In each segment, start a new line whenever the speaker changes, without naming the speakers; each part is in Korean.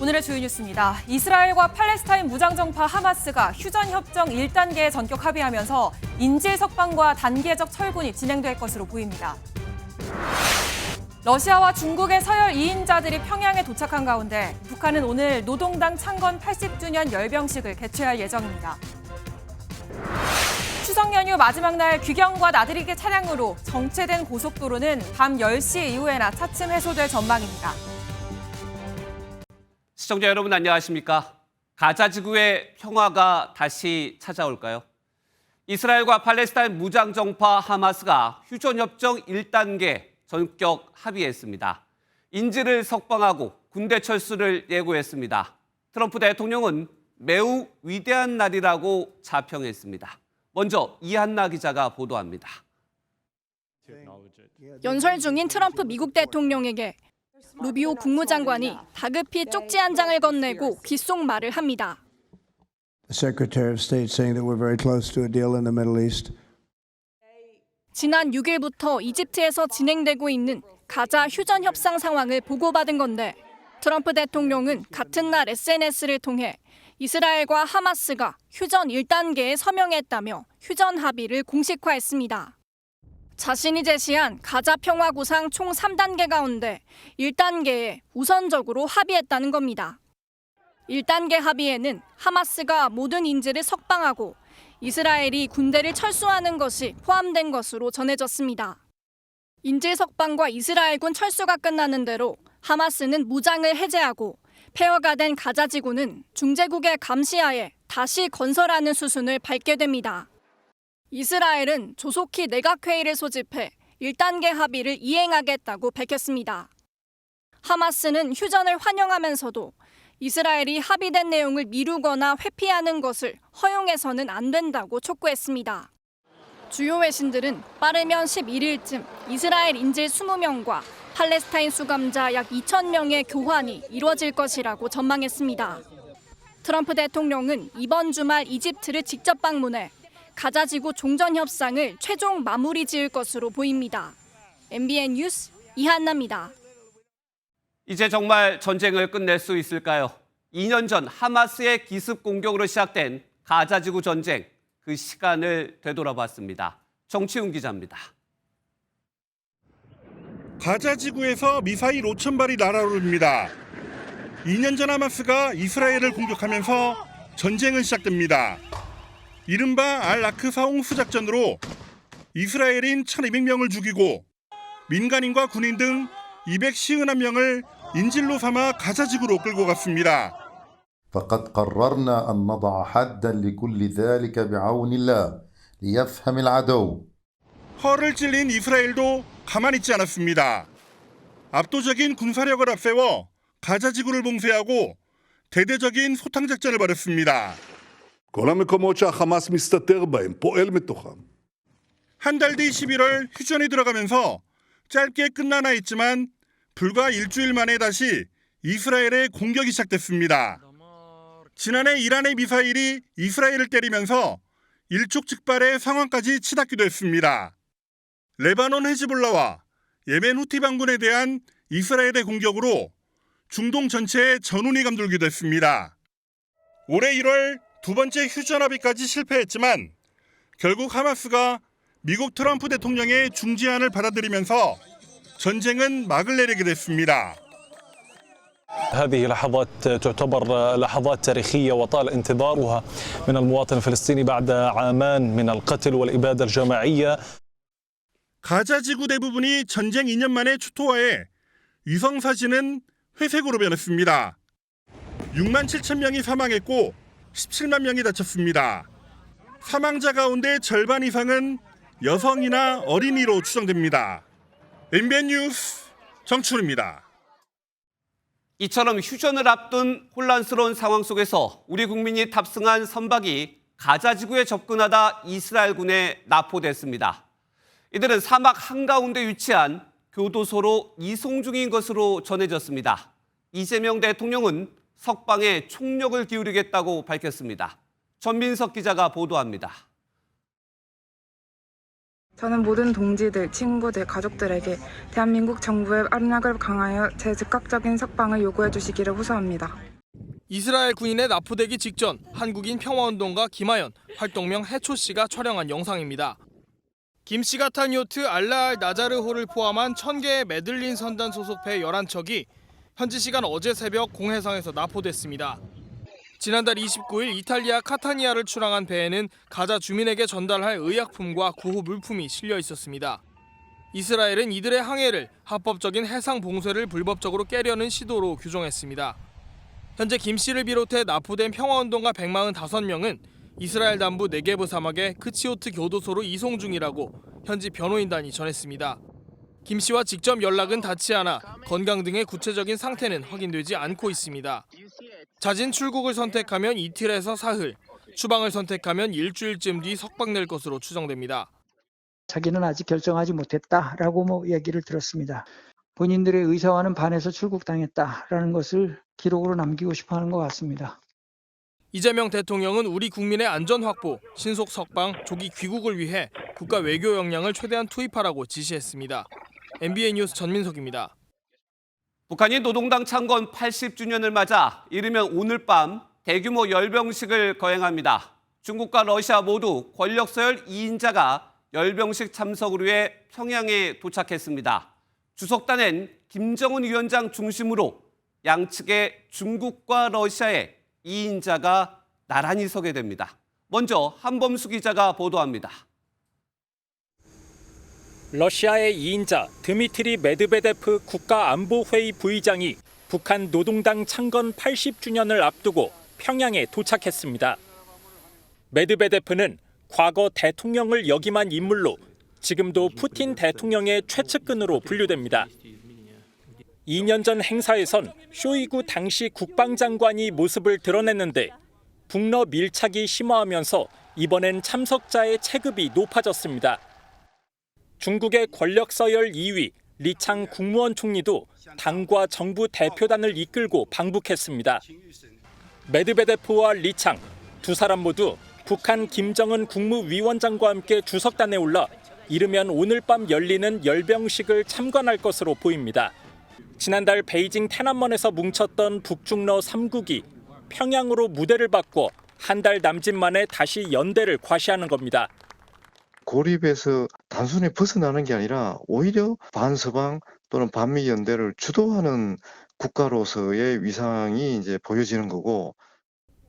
오늘의 주요 뉴스입니다. 이스라엘과 팔레스타인 무장정파 하마스가 휴전협정 1단계에 전격 합의하면서 인질 석방과 단계적 철군이 진행될 것으로 보입니다. 러시아와 중국의 서열 2인자들이 평양에 도착한 가운데 북한은 오늘 노동당 창건 80주년 열병식을 개최할 예정입니다. 추석 연휴 마지막 날 귀경과 나들이기 차량으로 정체된 고속도로는 밤 10시 이후에나 차츰 해소될 전망입니다.
시청자 여러분 안녕하십니까? 가자 지구의 평화가 다시 찾아올까요? 이스라엘과 팔레스타인 무장정파 하마스가 휴전협정 1단계 전격 합의했습니다. 인질을 석방하고 군대 철수를 예고했습니다. 트럼프 대통령은 매우 위대한 날이라고 자평했습니다. 먼저 이한나 기자가 보도합니다.
연설 중인 트럼프 미국 대통령에게 루비오 국무장관이 다급히 쪽지 한 장을 건네고 귓속말을 합니다.
The Secretary of State saying that we're very close to a deal in the Middle East.
지난 6일부터 이집트에서 진행되고 있는 가자 휴전 협상 상황을 보고받은 건데 트럼프 대통령은 같은 날 SNS를 통해 이스라엘과 하마스가 휴전 1단계에 서명했다며 휴전 합의를 공식화했습니다. 자신이 제시한 가자 평화 구상 총 3단계 가운데 1단계에 우선적으로 합의했다는 겁니다. 1단계 합의에는 하마스가 모든 인질을 석방하고 이스라엘이 군대를 철수하는 것이 포함된 것으로 전해졌습니다. 인질 석방과 이스라엘군 철수가 끝나는 대로 하마스는 무장을 해제하고 폐허가 된 가자 지구는 중재국의 감시하에 다시 건설하는 수순을 밟게 됩니다. 이스라엘은 조속히 내각회의를 소집해 1단계 합의를 이행하겠다고 밝혔습니다. 하마스는 휴전을 환영하면서도 이스라엘이 합의된 내용을 미루거나 회피하는 것을 허용해서는 안 된다고 촉구했습니다. 주요 외신들은 빠르면 11일쯤 이스라엘 인질 20명과 팔레스타인 수감자 약 2,000명의 교환이 이뤄질 것이라고 전망했습니다. 트럼프 대통령은 이번 주말 이집트를 직접 방문해 가자지구 종전 협상을 최종 마무리 지을 것으로 보입니다. MBN 뉴스 이한나입니다.
이제 정말 전쟁을 끝낼 수 있을까요? 2년 전 하마스의 기습 공격으로 시작된 가자 지구 전쟁, 그 시간을 되돌아봤습니다. 정치훈 기자입니다.
가자 지구에서 미사일 5,000발이 날아오릅니다. 2년 전 하마스가 이스라엘을 공격하면서 전쟁은 시작됩니다. 이른바 알-아크사 홍수 작전으로 이스라엘인 1,200명을 죽이고 민간인과 군인 등 251명을 인질로 삼아 가자 지구로 끌고 갔습니다.
فقد قررنا أن نضع حداً لكل ذلك بعون الله ليفهم العدو.
허를 찔린 이스라엘도 가만히 있지 않았습니다. 압도적인 군사력을 앞세워 가자 지구를 봉쇄하고 대대적인 소탕 작전을 벌였습니다.
כל המקומות שהחמאס מסתתר בהם, פועל מתוכם.
한 달 뒤 11월 휴전이 들어가면서 짧게 끝나나 했지만 불과 일주일 만에 다시 이스라엘의 공격이 시작됐습니다. 지난해 이란의 미사일이 이스라엘을 때리면서 일촉즉발의 상황까지 치닫기도 했습니다. 레바논 헤즈볼라와 예멘 후티 반군에 대한 이스라엘의 공격으로 중동 전체에 전운이 감돌기도 했습니다. 올해 1월 두 번째 휴전 합의까지 실패했지만 결국 하마스가 미국 트럼프 대통령의 중지안을 받아들이면서 전쟁은 막을 내리게 됐습니다.
هذه لحظات تعتبر لحظات تاريخية وطال انتظارها من المواطن الفلسطيني بعد عامان من القتل والإبادة الجماعية.
가자 지구 대부분이 전쟁 2년 만에 초토화해 위성 사진은 회색으로 변했습니다. 6만 7천 명이 사망했고 17만 명이 다쳤습니다. 사망자 가운데 절반 이상은 여성이나 어린이로 추정됩니다. MBN 뉴스 정춘우입니다.
이처럼 휴전을 앞둔 혼란스러운 상황 속에서 우리 국민이 탑승한 선박이 가자 지구에 접근하다 이스라엘군에 납포됐습니다. 이들은 사막 한가운데 위치한 교도소로 이송 중인 것으로 전해졌습니다. 이재명 대통령은 석방에 총력을 기울이겠다고 밝혔습니다. 전민석 기자가 보도합니다.
저는 모든 동지들, 친구들, 가족들에게 대한민국 정부의 압력을 강하여 제 즉각적인 석방을 요구해 주시기를 호소합니다.
이스라엘 군인에 납포되기 직전 한국인 평화운동가 김하연, 활동명 해초 씨가 촬영한 영상입니다. 김 씨가 탄 요트 알라알 나자르호를 포함한 1000개의 메들린 선단 소속 배 11척이 현지 시간 어제 새벽 공해상에서 납포됐습니다. 지난달 29일 이탈리아 카타니아를 출항한 배에는 가자 주민에게 전달할 의약품과 구호 물품이 실려 있었습니다. 이스라엘은 이들의 항해를 합법적인 해상 봉쇄를 불법적으로 깨려는 시도로 규정했습니다. 현재 김 씨를 비롯해 납포된 평화운동가 145명은 이스라엘 남부 네게브 사막의 크치오트 교도소로 이송 중이라고 현지 변호인단이 전했습니다. 김 씨와 직접 연락은 닿지 않아 건강 등의 구체적인 상태는 확인되지 않고 있습니다. 자진 출국을 선택하면 이틀에서 사흘, 추방을 선택하면 일주일쯤 뒤 석방될 것으로 추정됩니다.
자기는 아직 결정하지 못했다라고 얘기를 들었습니다. 본인들의 의사와는 반해서 출국당했다라는 것을 기록으로 남기고 싶어하는 것 같습니다.
이재명 대통령은 우리 국민의 안전 확보, 신속 석방, 조기 귀국을 위해 국가 외교 역량을 최대한 투입하라고 지시했습니다. MBN 뉴스 전민석입니다.
북한이 노동당 창건 80주년을 맞아 이르면 오늘 밤 대규모 열병식을 거행합니다. 중국과 러시아 모두 권력 서열 2인자가 열병식 참석을 위해 평양에 도착했습니다. 주석단엔 김정은 위원장 중심으로 양측의 중국과 러시아의 2인자가 나란히 서게 됩니다. 먼저 한범수 기자가 보도합니다.
러시아의 2인자 드미트리 메드베데프 국가안보회의 부의장이 북한 노동당 창건 80주년을 앞두고 평양에 도착했습니다. 메드베데프는 과거 대통령을 역임한 인물로 지금도 푸틴 대통령의 최측근으로 분류됩니다. 2년 전 행사에선 쇼이구 당시 국방장관이 모습을 드러냈는데 북러 밀착이 심화하면서 이번엔 참석자의 체급이 높아졌습니다. 중국의 권력 서열 2위 리창 국무원 총리도 당과 정부 대표단을 이끌고 방북했습니다. 메드베데프와 리창 두 사람 모두 북한 김정은 국무위원장과 함께 주석단에 올라 이르면 오늘 밤 열리는 열병식을 참관할 것으로 보입니다. 지난달 베이징天安門에서 뭉쳤던 북중러 3국이 평양으로 무대를 바꿔 한 달 남짓 만에 다시 연대를 과시하는 겁니다.
고립에서 단순히 벗어나는 게 아니라 오히려 반서방 또는 반미 연대를 주도하는 국가로서의 위상이 이제 보여지는 거고,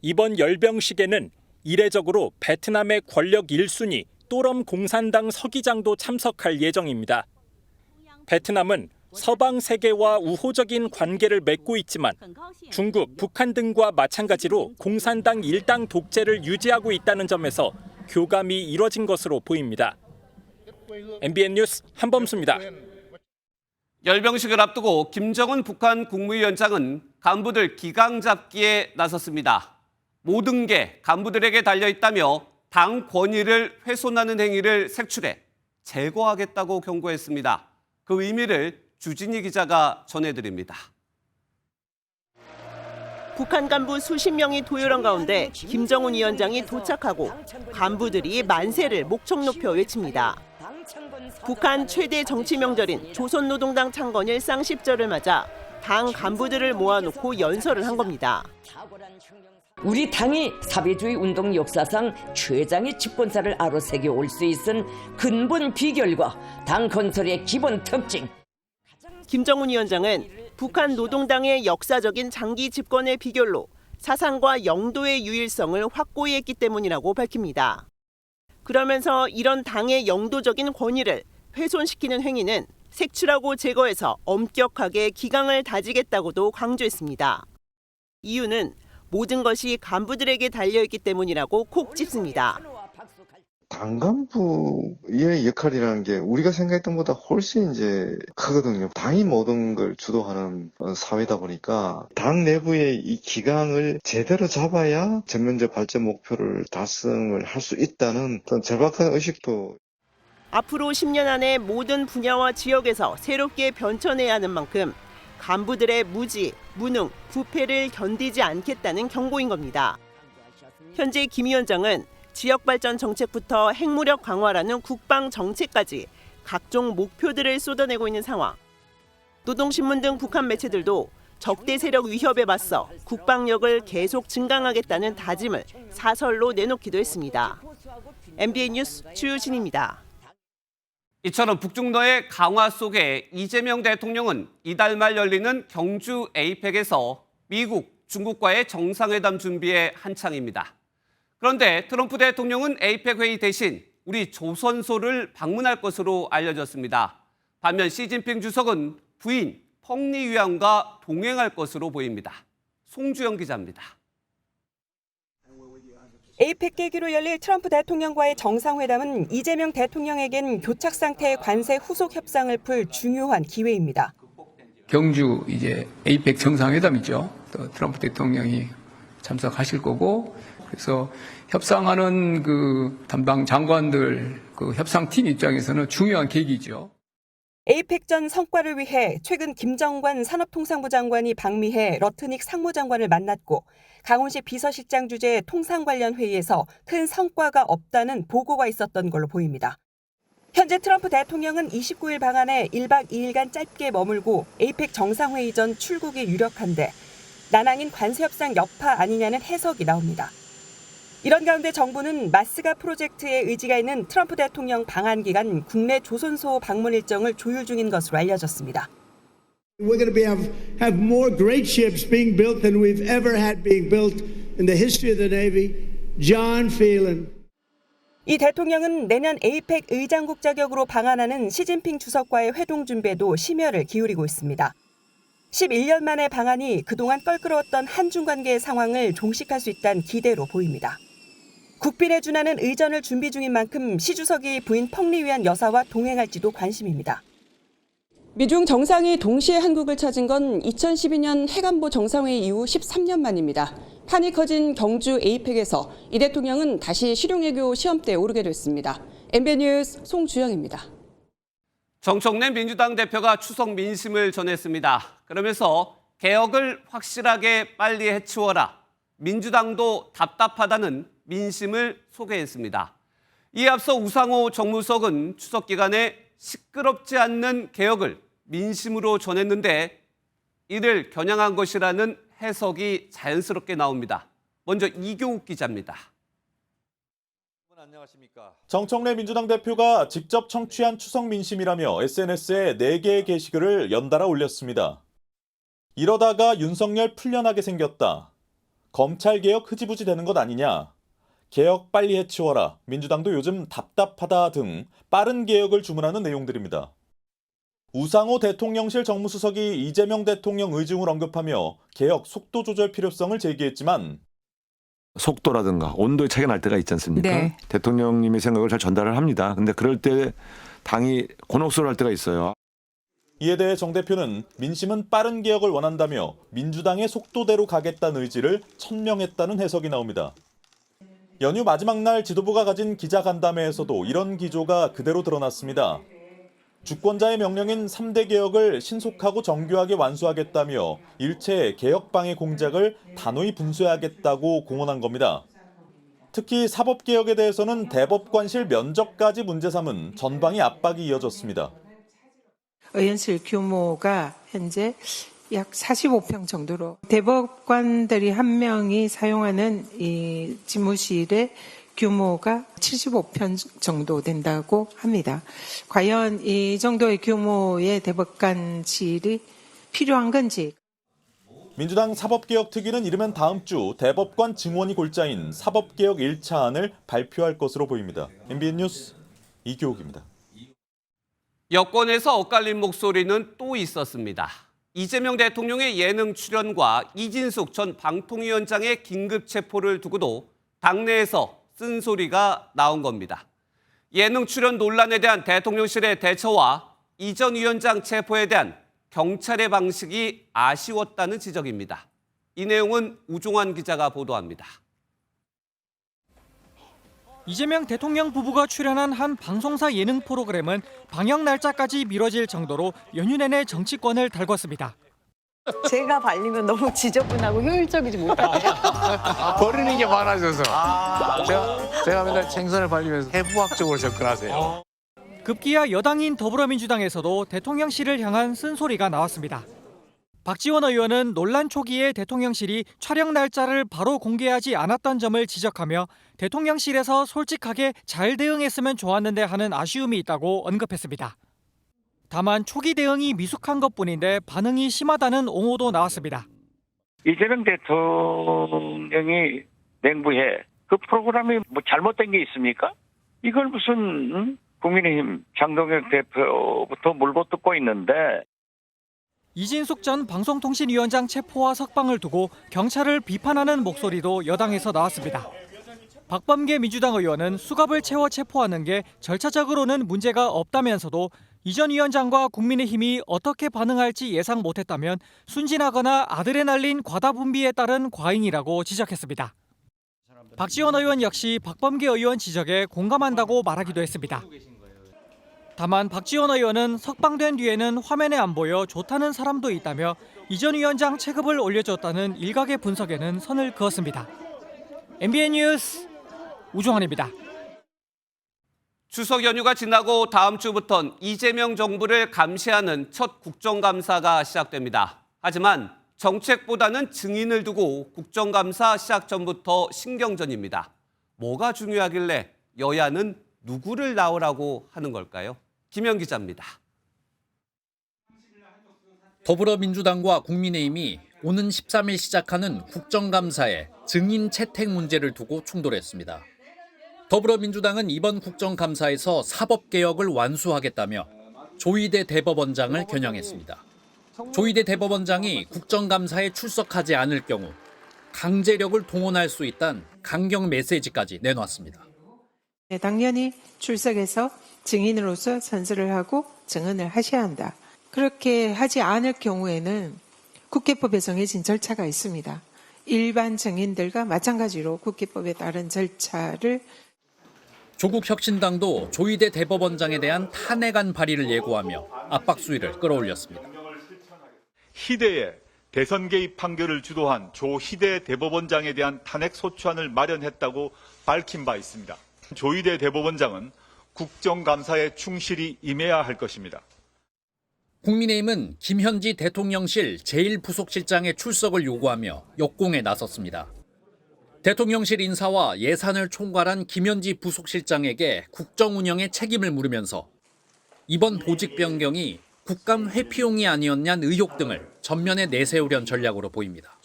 이번 열병식에는 이례적으로 베트남의 권력 1순위 또럼 공산당 서기장도 참석할 예정입니다. 베트남은 서방 세계와 우호적인 관계를 맺고 있지만 중국, 북한 등과 마찬가지로 공산당 일당 독재를 유지하고 있다는 점에서 교감이 이뤄진 것으로 보입니다. MBN 뉴스 한범수입니다.
열병식을 앞두고 김정은 북한 국무위원장은 간부들 기강 잡기에 나섰습니다. 모든 게 간부들에게 달려있다며 당 권위를 훼손하는 행위를 색출해 제거하겠다고 경고했습니다. 그 의미를 주진희 기자가 전해드립니다.
북한 간부 수십 명이 도열한 가운데 김정은 위원장이 도착하고 간부들이 만세를 목청 높여 외칩니다. 북한 최대 정치 명절인 조선노동당 창건일 쌍십절을 맞아 당 간부들을 모아놓고 연설을 한 겁니다.
우리 당이 사회주의 운동 역사상 최장의 집권사를 아로새겨 올 수 있은 근본 비결과 당 건설의 기본 특징.
김정은 위원장은 북한 노동당의 역사적인 장기 집권의 비결로 사상과 영도의 유일성을 확고히 했기 때문이라고 밝힙니다. 그러면서 이런 당의 영도적인 권위를 훼손시키는 행위는 색출하고 제거해서 엄격하게 기강을 다지겠다고도 강조했습니다. 이유는 모든 것이 간부들에게 달려있기 때문이라고 콕 짚습니다.
당 간부의 역할이라는 게 우리가 생각했던 것보다 훨씬 이제 크거든요. 당이 모든 걸 주도하는 사회다 보니까 당 내부의 이 기강을 제대로 잡아야 전면적 발전 목표를 달성을 할 수 있다는 어떤 절박한 의식도.
앞으로 10년 안에 모든 분야와 지역에서 새롭게 변천해야 하는 만큼 간부들의 무지, 무능, 부패를 견디지 않겠다는 경고인 겁니다. 현재 김 위원장은 지역발전 정책부터 핵무력 강화라는 국방 정책까지 각종 목표들을 쏟아내고 있는 상황. 노동신문 등 북한 매체들도 적대 세력 위협에 맞서 국방력을 계속 증강하겠다는 다짐을 사설로 내놓기도 했습니다. MBN 뉴스 추유진입니다.
이처럼 북중러의 강화 속에 이재명 대통령은 이달 말 열리는 경주 에이펙에서 미국, 중국과의 정상회담 준비에 한창입니다. 그런데 트럼프 대통령은 에이펙 회의 대신 우리 조선소를 방문할 것으로 알려졌습니다. 반면 시진핑 주석은 부인 펑리 위안과 동행할 것으로 보입니다. 송주영 기자입니다.
에이펙 계기로 열릴 트럼프 대통령과의 정상회담은 이재명 대통령에겐 교착 상태의 관세 후속 협상을 풀 중요한 기회입니다.
경주 이제 에이펙 정상회담이죠. 또 트럼프 대통령이 참석하실 거고, 그래서 협상하는 그 담당 장관들, 그 협상팀 입장에서는 중요한 계기죠.
에이펙 전 성과를 위해 최근 김정관 산업통상부 장관이 방미해 러트닉 상무장관을 만났고, 강훈식 비서실장 주재 통상 관련 회의에서 큰 성과가 없다는 보고가 있었던 걸로 보입니다. 현재 트럼프 대통령은 29일 방한에 1박 2일간 짧게 머물고 에이펙 정상회의 전 출국이 유력한데 난항인 관세협상 여파 아니냐는 해석이 나옵니다. 이런 가운데 정부는 마스가 프로젝트에 의지가 있는 트럼프 대통령 방한 기간 국내 조선소 방문 일정을 조율 중인 것으로 알려졌습니다.
We're going to have more great ships being built than we've ever had being built in the history of the Navy. John Phelan.
이 대통령은 내년 에이펙 의장국 자격으로 방한하는 시진핑 주석과의 회동 준비에도 심혈을 기울이고 있습니다. 11년 만의 방한이 그동안 껄끄러웠던 한중 관계의 상황을 종식할 수 있다는 기대로 보입니다. 국빈에 준하는 의전을 준비 중인 만큼 시 주석이 부인 펑리 위안 여사와 동행할지도 관심입니다. 미중 정상이 동시에 한국을 찾은 건 2012년 해관보 정상회의 이후 13년 만입니다. 판이 커진 경주 에이펙에서 이 대통령은 다시 실용외교 시험대에 오르게 됐습니다. MBN 뉴스 송주영입니다.
정청래 민주당 대표가 추석 민심을 전했습니다. 그러면서 개혁을 확실하게 빨리 해치워라. 민주당도 답답하다는 민심을 소개했습니다. 이에 앞서 우상호 정무수석은 추석 기간에 시끄럽지 않는 개혁을 민심으로 전했는데 이를 겨냥한 것이라는 해석이 자연스럽게 나옵니다. 먼저 이교욱 기자입니다.
정청래 민주당 대표가 직접 청취한 추석 민심이라며 SNS에 4개의 게시글을 연달아 올렸습니다. 이러다가 윤석열 풀려나게 생겼다. 검찰개혁 흐지부지 되는 것 아니냐. 개혁 빨리 해치워라. 민주당도 요즘 답답하다 등 빠른 개혁을 주문하는 내용들입니다. 우상호 대통령실 정무수석이 이재명 대통령 의중을 언급하며 개혁 속도 조절 필요성을 제기했지만
속도라든가 온도의 차이가 날 때가 있지 않습니까?
네.
대통령님의 생각을 잘 전달을 합니다. 근데 그럴 때 당이 곤혹스러울 때가 있어요.
이에 대해 정 대표는 민심은 빠른 개혁을 원한다며 민주당의 속도대로 가겠다는 의지를 천명했다는 해석이 나옵니다. 연휴 마지막 날 지도부가 가진 기자간담회에서도 이런 기조가 그대로 드러났습니다. 주권자의 명령인 3대 개혁을 신속하고 정교하게 완수하겠다며 일체 개혁방해 공작을 단호히 분수해야겠다고 공언한 겁니다. 특히 사법개혁에 대해서는 대법관실 면접까지 문제 삼은 전방위 압박이 이어졌습니다.
의원실 규모가 현재 약 45평 정도로 대법관들이 한 명이 사용하는 이 집무실의 규모가 75평 정도 된다고 합니다. 과연 이 정도의 규모의 대법관실이 필요한 건지.
민주당 사법개혁 특위는 이르면 다음 주 대법관 증원이 골자인 사법개혁 1차안을 발표할 것으로 보입니다. MBN 뉴스 이교욱입니다.
여권에서 엇갈린 목소리는 또 있었습니다. 이재명 대통령의 예능 출연과 이진숙 전 방통위원장의 긴급 체포를 두고도 당내에서 쓴소리가 나온 겁니다. 예능 출연 논란에 대한 대통령실의 대처와 이 전 위원장 체포에 대한 경찰의 방식이 아쉬웠다는 지적입니다. 이 내용은 우종환 기자가 보도합니다.
이재명 대통령 부부가 출연한 한 방송사 예능 프로그램은 방영 날짜까지 미뤄질 정도로 연휴 내내 정치권을 달궜습니다.
제가 발리면 너무 지저분하고 효율적이지 못하네요.
버리는 게 많아져서. 제가 맨날 생선을 발리면서 해부학적으로 접근하세요.
급기야 여당인 더불어민주당에서도 대통령실을 향한 쓴소리가 나왔습니다. 박지원 의원은 논란 초기에 대통령실이 촬영 날짜를 바로 공개하지 않았던 점을 지적하며 대통령실에서 솔직하게 잘 대응했으면 좋았는데 하는 아쉬움이 있다고 언급했습니다. 다만 초기 대응이 미숙한 것뿐인데 반응이 심하다는 옹호도 나왔습니다.
이재명 대통령이 맹부해 그 프로그램이 뭐 잘못된 게 있습니까? 이걸 무슨 국민의힘 장동혁 대표부터 물고 뜯고 있는데.
이진숙 전 방송통신위원장 체포와 석방을 두고 경찰을 비판하는 목소리도 여당에서 나왔습니다. 박범계 민주당 의원은 수갑을 채워 체포하는 게 절차적으로는 문제가 없다면서도 이 전 위원장과 국민의힘이 어떻게 반응할지 예상 못했다면 순진하거나 아드레날린 과다 분비에 따른 과잉이라고 지적했습니다. 박지원 의원 역시 박범계 의원 지적에 공감한다고 말하기도 했습니다. 다만 박지원 의원은 석방된 뒤에는 화면에 안 보여 좋다는 사람도 있다며 이 전 위원장 체급을 올려줬다는 일각의 분석에는 선을 그었습니다. MBN 뉴스 우종환입니다.
추석 연휴가 지나고 다음 주부턴 이재명 정부를 감시하는 첫 국정감사가 시작됩니다. 하지만 정책보다는 증인을 두고 국정감사 시작 전부터 신경전입니다. 뭐가 중요하길래 여야는 누구를 나오라고 하는 걸까요? 김현 기자입니다.
더불어민주당과 국민의힘이 오는 13일 시작하는 국정감사에 증인 채택 문제를 두고 충돌했습니다. 더불어민주당은 이번 국정감사에서 사법개혁을 완수하겠다며 조희대 대법원장을 겨냥했습니다. 조희대 대법원장이 국정감사에 출석하지 않을 경우 강제력을 동원할 수 있다는 강경 메시지까지 내놓았습니다.
네, 당연히 출석해서 증인으로서 선서를 하고 증언을 하셔야 한다. 그렇게 하지 않을 경우에는 국회법에 정해진 절차가 있습니다. 일반 증인들과 마찬가지로 국회법에 따른 절차를.
조국 혁신당도 조희대 대법원장에 대한 탄핵안 발의를 예고하며 압박 수위를 끌어올렸습니다.
희대의 대선 개입 판결을 주도한 조희대 대법원장에 대한 탄핵 소추안을 마련했다고 밝힌 바 있습니다. 조희대 대법원장은 국정감사에 충실히 임해야 할 것입니다.
국민의힘은 김현지 대통령실 제1부속실장의 출석을 요구하며 역공에 나섰습니다. 대통령실 인사와 예산을 총괄한 김현지 부속실장에게 국정 운영의 책임을 물으면서 이번 보직 변경이 국감 회피용이 아니었냐는 의혹 등을 전면에 내세우려는 전략으로 보입니다.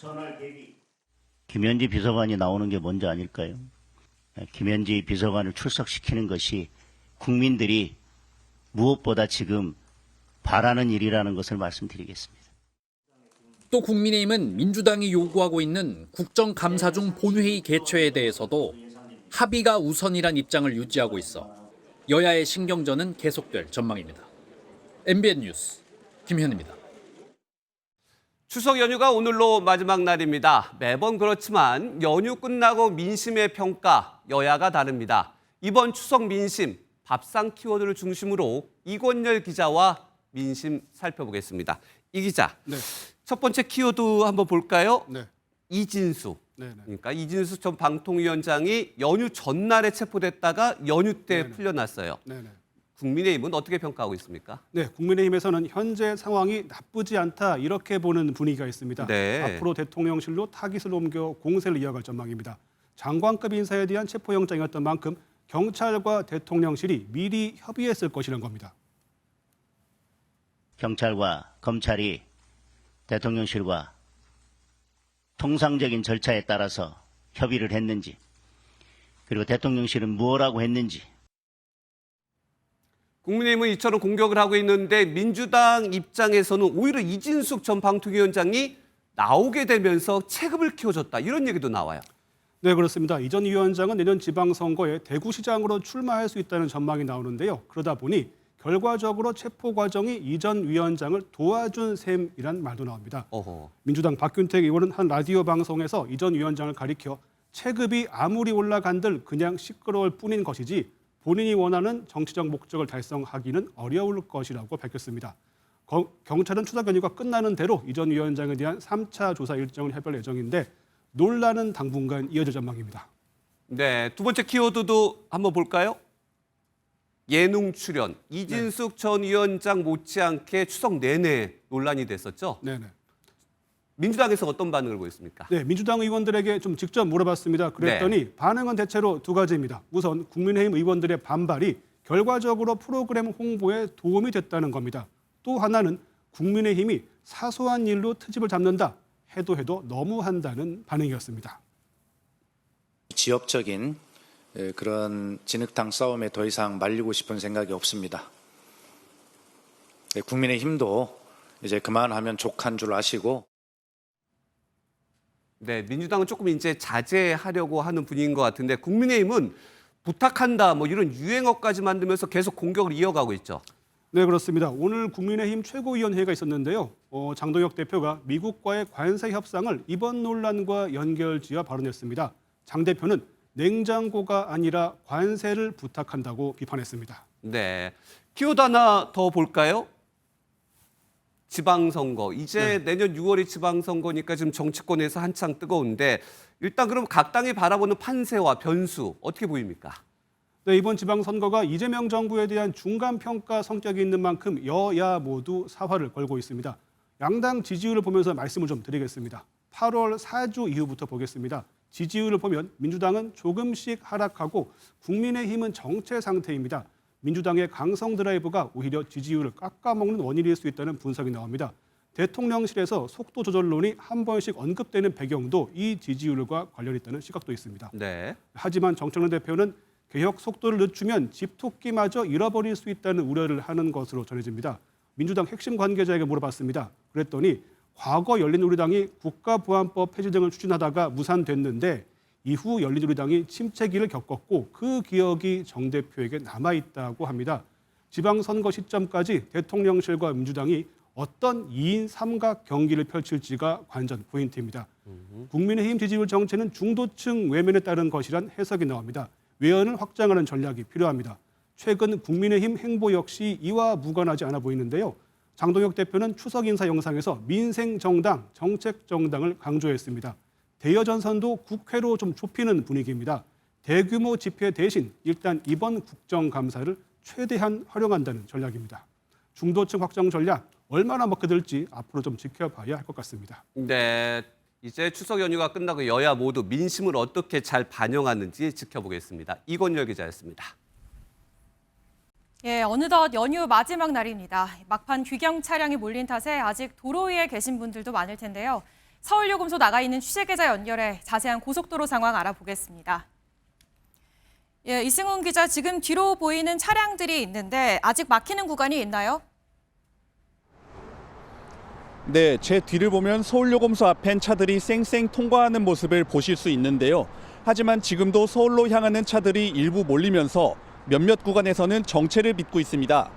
김현지 비서관이 나오는 게 먼저 아닐까요? 김현지 비서관을 출석시키는 것이 국민들이 무엇보다 지금 바라는 일이라는 것을 말씀드리겠습니다.
또 국민의힘은 민주당이 요구하고 있는 국정감사 중 본회의 개최에 대해서도 합의가 우선이란 입장을 유지하고 있어 여야의 신경전은 계속될 전망입니다. MBN 뉴스 김현입니다.
추석 연휴가 오늘로 마지막 날입니다. 매번 그렇지만 연휴 끝나고 민심의 평가, 여야가 다릅니다. 이번 추석 민심, 밥상 키워드를 중심으로 이권열 기자와 민심 살펴보겠습니다. 이 기자,
네.
첫 번째 키워드 한번 볼까요?
네.
이진숙.
네네.
그러니까 이진숙 전 방통위원장이 연휴 전날에 체포됐다가 연휴 때
네네.
풀려났어요.
네네.
국민의힘은 어떻게 평가하고 있습니까?
네, 국민의힘에서는 현재 상황이 나쁘지 않다 이렇게 보는 분위기가 있습니다.
네.
앞으로 대통령실로 타깃을 옮겨 공세를 이어갈 전망입니다. 장관급 인사에 대한 체포영장이었던 만큼 경찰과 대통령실이 미리 협의했을 것이라는 겁니다.
경찰과 검찰이 대통령실과 통상적인 절차에 따라서 협의를 했는지, 그리고 대통령실은 무엇라고 했는지.
국민의힘은 이처럼 공격을 하고 있는데 민주당 입장에서는 오히려 이진숙 전 방통위원장이 나오게 되면서 체급을 키워줬다 이런 얘기도 나와요.
네, 그렇습니다. 이 전 위원장은 내년 지방선거에 대구시장으로 출마할 수 있다는 전망이 나오는데요. 그러다 보니 결과적으로 체포 과정이 이 전 위원장을 도와준 셈이란 말도 나옵니다.
어허.
민주당 박균택 의원은 한 라디오 방송에서 이 전 위원장을 가리켜 체급이 아무리 올라간들 그냥 시끄러울 뿐인 것이지 본인이 원하는 정치적 목적을 달성하기는 어려울 것이라고 밝혔습니다. 경찰은 추석 연휴가 끝나는 대로 이 전 위원장에 대한 3차 조사 일정을 해볼 예정인데 논란은 당분간 이어질 전망입니다.
네, 두 번째 키워드도 한번 볼까요? 예능 출연. 이진숙 전 위원장 못지않게 추석 내내 논란이 됐었죠?
네네.
민주당에서 어떤 반응을 보였습니까?
네, 민주당 의원들에게 좀 직접 물어봤습니다. 그랬더니 반응은 대체로 두 가지입니다. 우선 국민의힘 의원들의 반발이 결과적으로 프로그램 홍보에 도움이 됐다는 겁니다. 또 하나는 국민의힘이 사소한 일로 트집을 잡는다. 해도 너무한다는 반응이었습니다.
지역적인 그런 진흙탕 싸움에 더 이상 말리고 싶은 생각이 없습니다. 국민의힘도 이제 그만하면 족한 줄 아시고.
네, 민주당은 조금 이제 자제하려고 하는 분위기인 것 같은데 국민의힘은 부탁한다 뭐 이런 유행어까지 만들면서 계속 공격을 이어가고 있죠.
네, 그렇습니다. 오늘 국민의힘 최고위원회가 있었는데요. 장동혁 대표가 미국과의 관세 협상을 이번 논란과 연결지어 발언했습니다. 장 대표는 냉장고가 아니라 관세를 부탁한다고 비판했습니다.
네, 키워드 하나 더 볼까요? 지방선거. 이제 내년 6월이 지방선거니까 지금 정치권에서 한창 뜨거운데 일단 그럼 각 당이 바라보는 판세와 변수 어떻게 보입니까?
네, 이번 지방선거가 이재명 정부에 대한 중간평가 성격이 있는 만큼 여야 모두 사활을 걸고 있습니다. 양당 지지율을 보면서 말씀을 좀 드리겠습니다. 8월 4주 이후부터 보겠습니다. 지지율을 보면 민주당은 조금씩 하락하고 국민의힘은 정체 상태입니다. 민주당의 강성 드라이브가 오히려 지지율을 깎아먹는 원인일 수 있다는 분석이 나옵니다. 대통령실에서 속도 조절론이 한 번씩 언급되는 배경도 이 지지율과 관련이 있다는 시각도 있습니다.
네.
하지만 정청래 대표는 개혁 속도를 늦추면 집토끼마저 잃어버릴 수 있다는 우려를 하는 것으로 전해집니다. 민주당 핵심 관계자에게 물어봤습니다. 그랬더니 과거 열린우리당이 국가보안법 폐지 등을 추진하다가 무산됐는데 이후 열린우리당이 침체기를 겪었고 그 기억이 정 대표에게 남아있다고 합니다. 지방선거 시점까지 대통령실과 민주당이 어떤 2인 3각 경기를 펼칠지가 관전 포인트입니다. 국민의힘 지지율 정체는 중도층 외면에 따른 것이란 해석이 나옵니다. 외연을 확장하는 전략이 필요합니다. 최근 국민의힘 행보 역시 이와 무관하지 않아 보이는데요. 장동혁 대표는 추석 인사 영상에서 민생정당, 정책정당을 강조했습니다. 대여전선도 국회로 좀 좁히는 분위기입니다. 대규모 집회 대신 일단 이번 국정감사를 최대한 활용한다는 전략입니다. 중도층 확장 전략 얼마나 먹혀들지 앞으로 좀 지켜봐야 할 것 같습니다.
네, 이제 추석 연휴가 끝나고 여야 모두 민심을 어떻게 잘 반영하는지 지켜보겠습니다. 이건열 기자였습니다.
예, 어느덧 연휴 마지막 날입니다. 막판 귀경 차량이 몰린 탓에 아직 도로 위에 계신 분들도 많을 텐데요. 서울요금소 나가 있는 취재계좌 연결해 자세한 고속도로 상황 알아보겠습니다. 예, 이승훈 기자, 지금 뒤로 보이는 차량들이 있는데 아직 막히는 구간이 있나요?
네, 제 뒤를 보면 서울요금소 앞엔 차들이 쌩쌩 통과하는 모습을 보실 수 있는데요. 하지만 지금도 서울로 향하는 차들이 일부 몰리면서 몇몇 구간에서는 정체를 빚고 있습니다.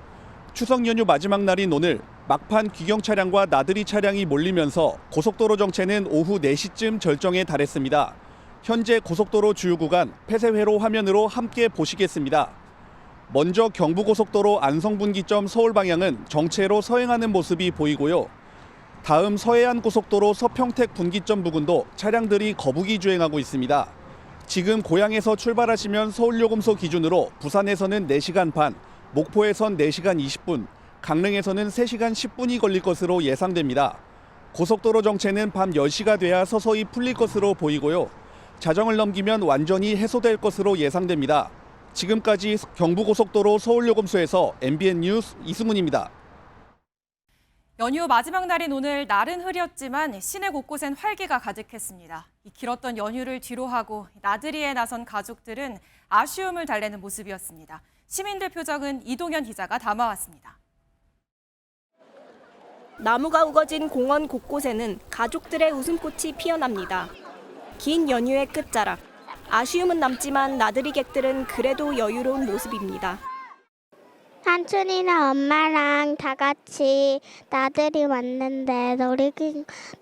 추석 연휴 마지막 날인 오늘 막판 귀경 차량과 나들이 차량이 몰리면서 고속도로 정체는 오후 4시쯤 절정에 달했습니다. 현재 고속도로 주요 구간 폐쇄회로 화면으로 함께 보시겠습니다. 먼저 경부고속도로 안성분기점 서울 방향은 정체로 서행하는 모습이 보이고요. 다음 서해안고속도로 서평택 분기점 부근도 차량들이 거북이 주행하고 있습니다. 지금 고향에서 출발하시면 서울요금소 기준으로 부산에서는 4시간 반, 목포에선 4시간 20분, 강릉에서는 3시간 10분이 걸릴 것으로 예상됩니다. 고속도로 정체는 밤 10시가 돼야 서서히 풀릴 것으로 보이고요. 자정을 넘기면 완전히 해소될 것으로 예상됩니다. 지금까지 경부고속도로 서울요금소에서 MBN 뉴스 이승훈입니다.
연휴 마지막 날인 오늘 날은 흐렸지만 시내 곳곳엔 활기가 가득했습니다. 이 길었던 연휴를 뒤로하고 나들이에 나선 가족들은 아쉬움을 달래는 모습이었습니다. 시민들 표정은 이동현 기자가 담아왔습니다.
나무가 우거진 공원 곳곳에는 가족들의 웃음꽃이 피어납니다. 긴 연휴의 끝자락. 아쉬움은 남지만 나들이객들은 그래도 여유로운 모습입니다.
삼촌이랑 엄마랑 다 같이 나들이 왔는데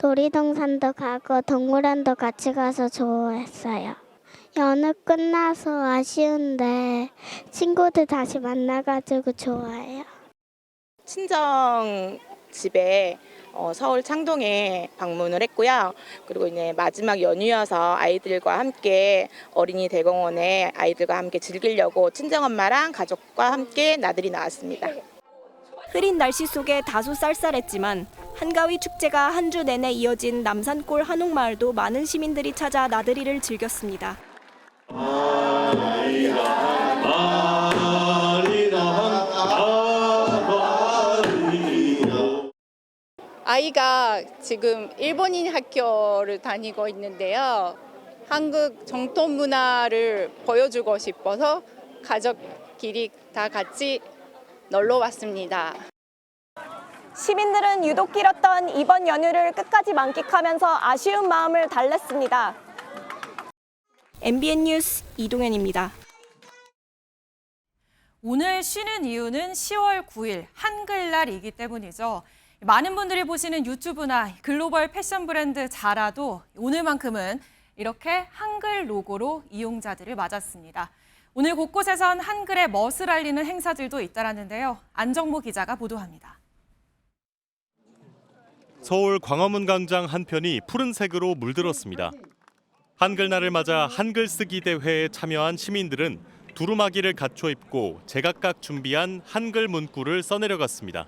놀이동산도 가고 동물원도 같이 가서 좋아했어요. 연휴 끝나서 아쉬운데 친구들 다시 만나가지고 좋아해요.
친정 집에 서울 창동에 방문을 했고요. 그리고 이제 마지막 연휴여서 아이들과 함께 어린이 대공원에 아이들과 함께 즐기려고 친정엄마랑 가족과 함께 나들이 나왔습니다.
흐린 날씨 속에 다소 쌀쌀했지만 한가위 축제가 한 주 내내 이어진 남산골 한옥마을도 많은 시민들이 찾아 나들이를 즐겼습니다.
아이가 지금 일본인 학교를 다니고 있는데요. 한국 정통 문화를 보여주고 싶어서 가족끼리 다 같이 놀러 왔습니다.
시민들은 유독 길었던 이번 연휴를 끝까지 만끽하면서 아쉬운 마음을 달랬습니다. MBN 뉴스 이동현입니다.
오늘 쉬는 이유는 10월 9일 한글날이기 때문이죠. 많은 분들이 보시는 유튜브나 글로벌 패션 브랜드 자라도 오늘만큼은 이렇게 한글 로고로 이용자들을 맞았습니다. 오늘 곳곳에선 한글의 멋을 알리는 행사들도 잇따랐는데요. 안정모 기자가 보도합니다.
서울 광화문 광장 한편이 푸른색으로 물들었습니다. 한글날을 맞아 한글 쓰기 대회에 참여한 시민들은 두루마기를 갖춰 입고 제각각 준비한 한글 문구를 써내려갔습니다.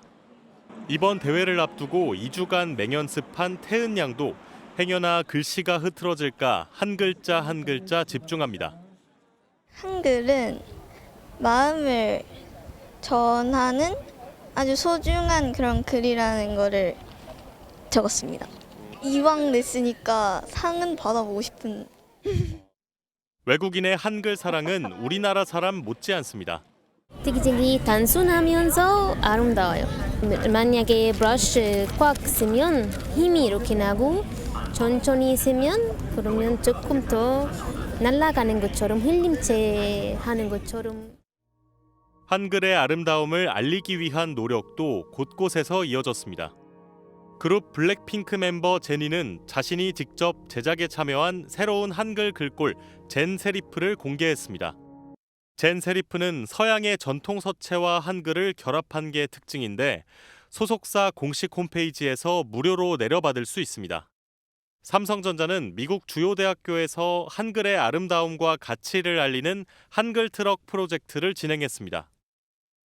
이번 대회를 앞두고 2주간 맹연습한 태은 양도 행여나 글씨가 흐트러질까 한 글자 집중합니다.
한글은 마음을 전하는 아주 소중한 그런 글이라는 거를 적었습니다. 이왕 냈으니까 상은 받아보고 싶은.
외국인의 한글 사랑은 우리나라 사람 못지않습니다.
되게 단순하면서 아름다워요. 만약에 브러쉬 꽉 쓰면 힘이 이렇게 나고 천천히 쓰면 그러면 조금 더 날아가는 것처럼 흘림체 하는 것처럼.
한글의 아름다움을 알리기 위한 노력도 곳곳에서 이어졌습니다. 그룹 블랙핑크 멤버 제니는 자신이 직접 제작에 참여한 새로운 한글 글꼴 젠 세리프를 공개했습니다. 젠 세리프는 서양의 전통 서체와 한글을 결합한 게 특징인데 소속사 공식 홈페이지에서 무료로 내려받을 수 있습니다. 삼성전자는 미국 주요 대학교에서 한글의 아름다움과 가치를 알리는 한글 트럭 프로젝트를 진행했습니다.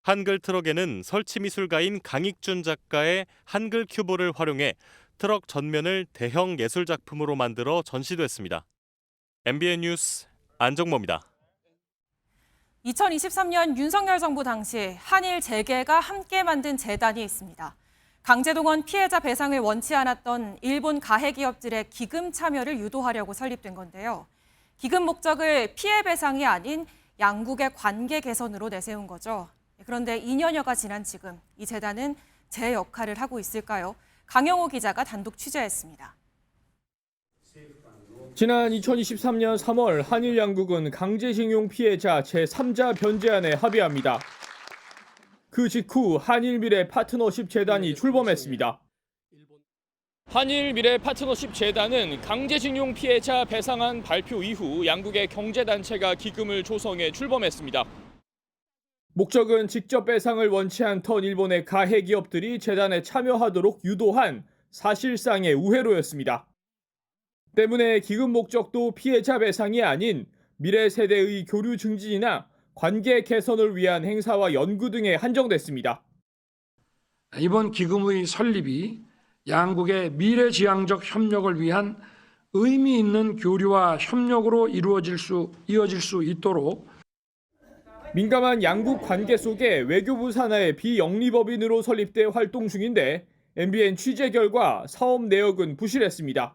한글 트럭에는 설치미술가인 강익준 작가의 한글 큐브를 활용해 트럭 전면을 대형 예술 작품으로 만들어 전시됐습니다. MBN 뉴스 안정모입니다.
2023년 윤석열 정부 당시 한일 재계가 함께 만든 재단이 있습니다. 강제동원 피해자 배상을 원치 않았던 일본 가해 기업들의 기금 참여를 유도하려고 설립된 건데요. 기금 목적을 피해 배상이 아닌 양국의 관계 개선으로 내세운 거죠. 그런데 2년여가 지난 지금 이 재단은 제 역할을 하고 있을까요? 강영호 기자가 단독 취재했습니다.
지난 2023년 3월 한일 양국은 강제징용 피해자 제3자 변제안에 합의합니다. 그 직후 한일 미래 파트너십 재단이 출범했습니다. 한일 미래 파트너십 재단은 강제징용 피해자 배상안 발표 이후 양국의 경제단체가 기금을 조성해 출범했습니다. 목적은 직접 배상을 원치 않던 일본의 가해 기업들이 재단에 참여하도록 유도한 사실상의 우회로였습니다. 때문에 기금 목적도 피해자 배상이 아닌 미래 세대의 교류 증진이나 관계 개선을 위한 행사와 연구 등에 한정됐습니다.
이번 기금의 설립이 양국의 미래지향적 협력을 위한 의미 있는 교류와 협력으로 이어질 수 있도록
민감한 양국 관계 속에 외교부 산하의 비영리법인으로 설립돼 활동 중인데 MBN 취재 결과 사업 내역은 부실했습니다.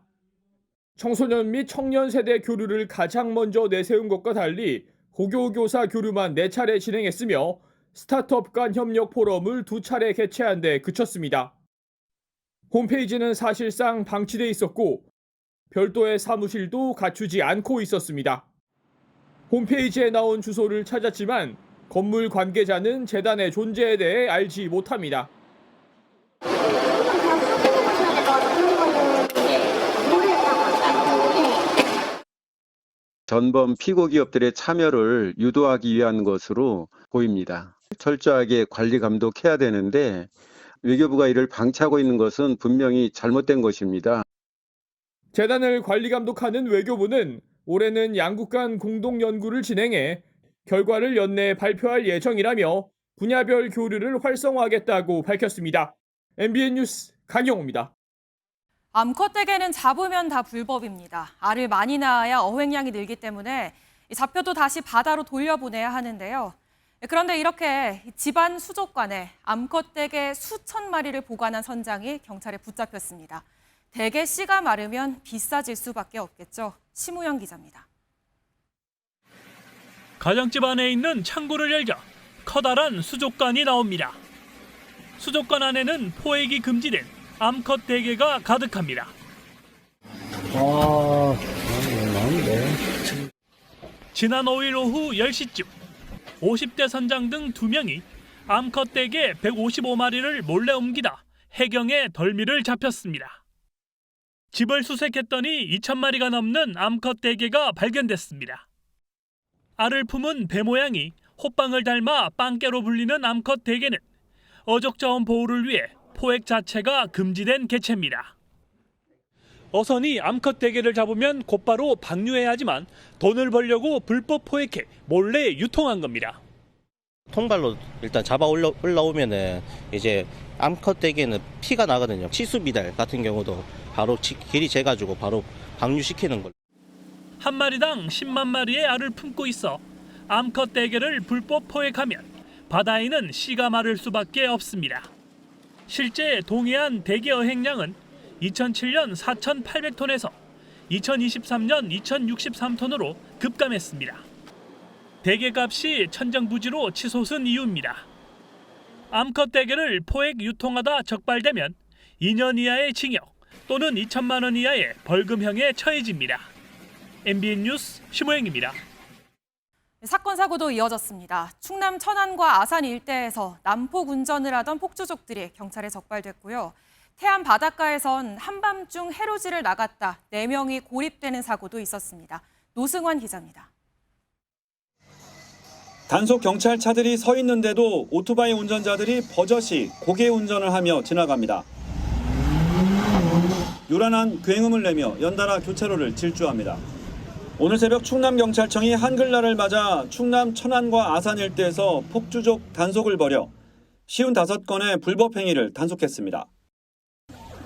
청소년 및 청년 세대 교류를 가장 먼저 내세운 것과 달리 고교교사 교류만 4차례 진행했으며 스타트업 간 협력 포럼을 2차례 개최한 데 그쳤습니다. 홈페이지는 사실상 방치돼 있었고 별도의 사무실도 갖추지 않고 있었습니다. 홈페이지에 나온 주소를 찾았지만 건물 관계자는 재단의 존재에 대해 알지 못합니다.
전범 피고 기업들의 참여를 유도하기 위한 것으로 보입니다. 철저하게 관리 감독해야 되는데 외교부가 이를 방치하고 있는 것은 분명히 잘못된 것입니다.
재단을 관리 감독하는 외교부는 올해는 양국 간 공동 연구를 진행해 결과를 연내에 발표할 예정이라며 분야별 교류를 활성화하겠다고 밝혔습니다. MBN 뉴스 강영호입니다.
암컷 떼개는 잡으면 다 불법입니다. 알을 많이 낳아야 어획량이 늘기 때문에 잡혀도 다시 바다로 돌려보내야 하는데요. 그런데 이렇게 집안 수족관에 암컷 떼개 수천 마리를 보관한 선장이 경찰에 붙잡혔습니다. 떼개 씨가 마르면 비싸질 수밖에 없겠죠. 심우영 기자입니다.
가정집 안에 있는 창고를 열자 커다란 수족관이 나옵니다. 수족관 안에는 포획이 금지된 암컷 떼개가 가득합니다. 지난 5일 오후 10시쯤 50대 선장 등 2명이 암컷 떼개 155마리를 몰래 옮기다 해경에 덜미를 잡혔습니다. 집을 수색했더니 2,000마리가 넘는 암컷 떼개가 발견됐습니다. 알을 품은 배 모양이 호빵을 닮아 빵깨로 불리는 암컷 떼개는 어족자원 보호를 위해 포획 자체가 금지된 개체입니다. 어선이 암컷 떼개를 잡으면 곧바로 방류해야 하지만 돈을 벌려고 불법 포획해 몰래 유통한 겁니다.
통발로 일단 잡아 올라오면은 이제 암컷 떼개는 피가 나거든요. 치수미달 같은 경우도 바로 길이 재가지고 바로 방류시키는 걸로.
한 마리당 10만 마리의 알을 품고 있어 암컷 떼개를 불법 포획하면 바다에는 씨가 마를 수밖에 없습니다. 실제 동해안 떼개 어획량은 2007년 4,800톤에서 2023년 2,063톤으로 급감했습니다. 떼개 값이 천정부지로 치솟은 이유입니다. 암컷 떼개를 포획 유통하다 적발되면 2년 이하의 징역 또는 2천만 원 이하의 벌금형에 처해집니다. MBN 뉴스 심호영입니다.
사건 사고도 이어졌습니다. 충남 천안과 아산 일대에서 난폭 운전을 하던 폭주족들이 경찰에 적발됐고요. 태안 바닷가에선 한밤중 해루지를 나갔다 4명이 고립되는 사고도 있었습니다. 노승환 기자입니다.
단속 경찰차들이 서 있는데도 오토바이 운전자들이 버젓이 고개 운전을 하며 지나갑니다. 요란한 굉음을 내며 연달아 교차로를 질주합니다. 오늘 새벽 충남경찰청이 한글날을 맞아 충남 천안과 아산 일대에서 폭주족 단속을 벌여 55건의 불법 행위를 단속했습니다.